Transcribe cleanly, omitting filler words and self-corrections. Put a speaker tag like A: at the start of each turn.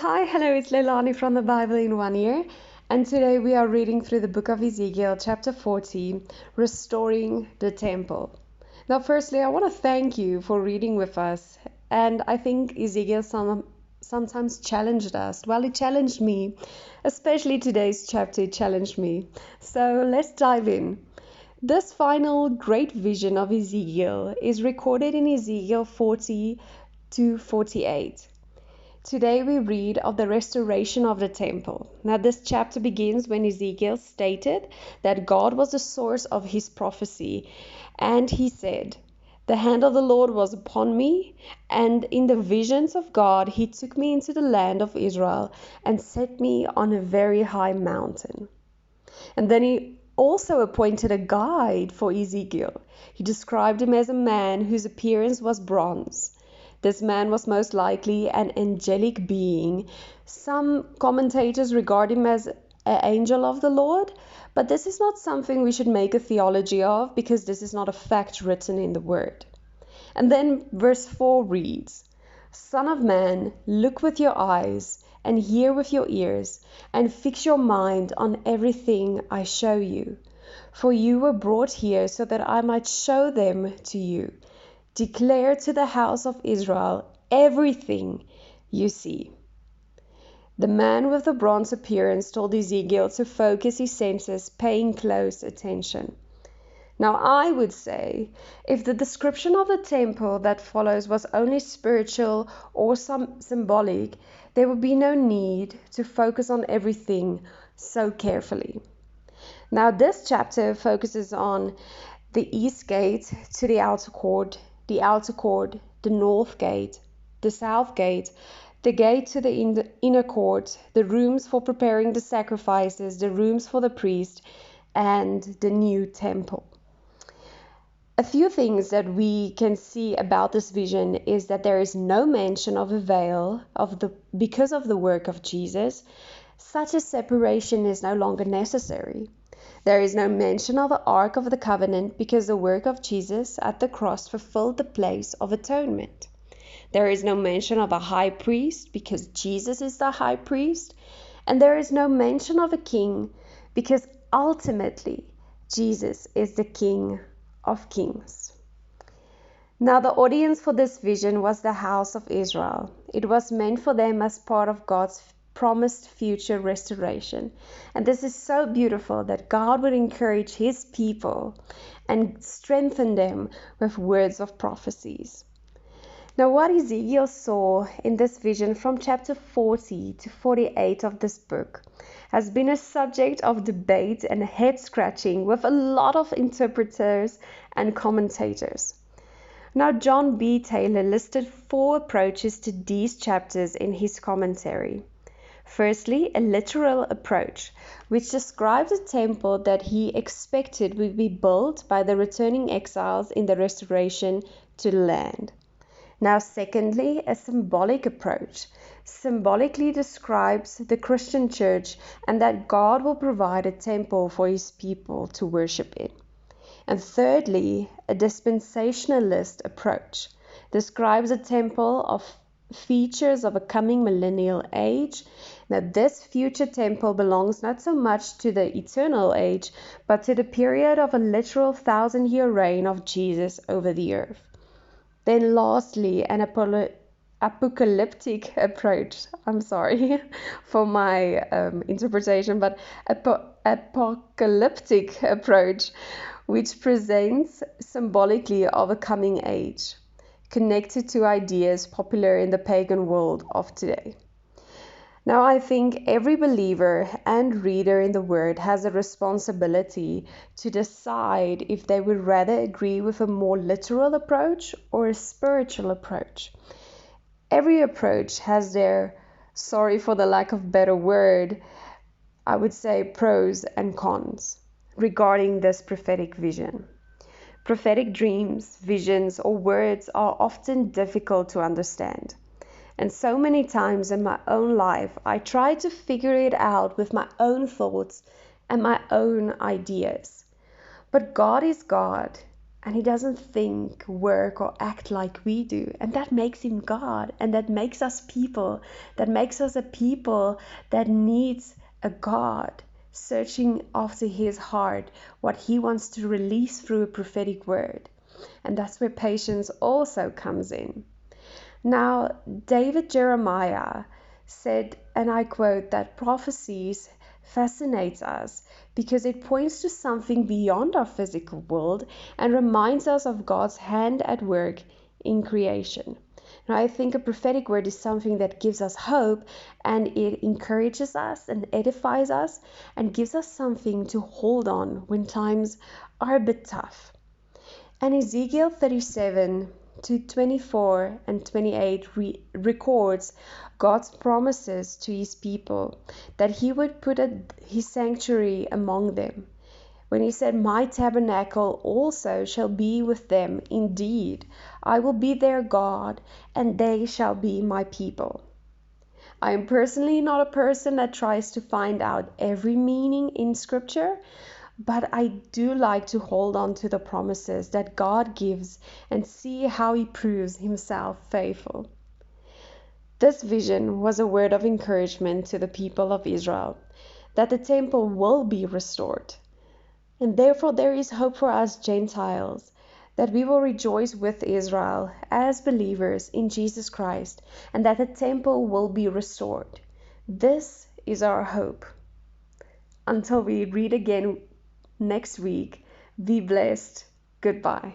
A: Hi, hello, it's Leilani from the Bible in 1 Year, and today we are reading through the book of Ezekiel, chapter 40, Restoring the Temple. Now, firstly, I want to thank you for reading with us, and I think Ezekiel sometimes challenged us. Well, it challenged me, especially today's chapter, it challenged me. So let's dive in. This final great vision of Ezekiel is recorded in Ezekiel 40 to 48. Today we read of the restoration of the temple. Now, this chapter begins when Ezekiel stated that God was the source of his prophecy, and he said, "The hand of the Lord was upon me, and in the visions of God he took me into the land of Israel and set me on a very high mountain." And then he also appointed a guide for Ezekiel. He described him as a man whose appearance was bronze. This man was most likely an angelic being. Some commentators regard him as an angel of the Lord, but this is not something we should make a theology of because this is not a fact written in the Word. And then verse 4 reads, "Son of man, look with your eyes and hear with your ears and fix your mind on everything I show you. For you were brought here so that I might show them to you. Declare to the house of Israel everything you see." The man with the bronze appearance told Ezekiel to focus his senses, paying close attention. Now, I would say if the description of the temple that follows was only spiritual or symbolic, there would be no need to focus on everything so carefully. Now, this chapter focuses on the east gate to the outer court, the north gate, the south gate, the gate to the inner court, the rooms for preparing the sacrifices, the rooms for the priest, and the new temple. A few things that we can see about this vision is that there is no mention of a veil because of the work of Jesus. Such a separation is no longer necessary. There is no mention of the Ark of the Covenant because the work of Jesus at the cross fulfilled the place of atonement. There is no mention of a high priest because Jesus is the high priest. And there is no mention of a king because ultimately Jesus is the King of Kings. Now, the audience for this vision was the house of Israel. It was meant for them as part of God's promised future restoration. And this is so beautiful that God would encourage his people and strengthen them with words of prophecies. Now, what Ezekiel saw in this vision from chapter 40 to 48 of this book has been a subject of debate and head scratching with a lot of interpreters and commentators. Now, John B. Taylor listed 4 approaches to these chapters in his commentary. Firstly, a literal approach, which describes a temple that he expected would be built by the returning exiles in the restoration to the land. Now, secondly, a symbolic approach, symbolically describes the Christian church and that God will provide a temple for his people to worship in. And thirdly, a dispensationalist approach, describes a temple of features of a coming millennial age. Now, this future temple belongs not so much to the eternal age, but to the period of a literal 1,000-year reign of Jesus over the earth. Then lastly, an apocalyptic approach. I'm sorry for my interpretation, but apocalyptic approach, which presents symbolically of a coming age, connected to ideas popular in the pagan world of today. Now, I think every believer and reader in the Word has a responsibility to decide if they would rather agree with a more literal approach or a spiritual approach. Every approach has their, sorry for the lack of better word, I would say pros and cons regarding this prophetic vision. Prophetic dreams, visions, or words are often difficult to understand. And so many times in my own life, I try to figure it out with my own thoughts and my own ideas. But God is God, And he doesn't think, work, or act like we do. And that makes him God. And that makes us people. That makes us a people that needs a God searching after his heart, what he wants to release through a prophetic word. And that's where patience also comes in. Now, David Jeremiah said, and I quote, that prophecies fascinates us because it points to something beyond our physical world and reminds us of God's hand at work in creation. Now, I think a prophetic word is something that gives us hope, and it encourages us and edifies us and gives us something to hold on when times are a bit tough. And Ezekiel 37 to 24 and 28 records God's promises to his people that he would put his sanctuary among them. When he said, "My tabernacle also shall be with them, indeed, I will be their God, and they shall be my people." I am personally not a person that tries to find out every meaning in Scripture, but I do like to hold on to the promises that God gives and see how he proves himself faithful. This vision was a word of encouragement to the people of Israel, that the temple will be restored. And therefore there is hope for us Gentiles, that we will rejoice with Israel as believers in Jesus Christ, and that the temple will be restored. This is our hope. Until we read again next week, be blessed. Goodbye.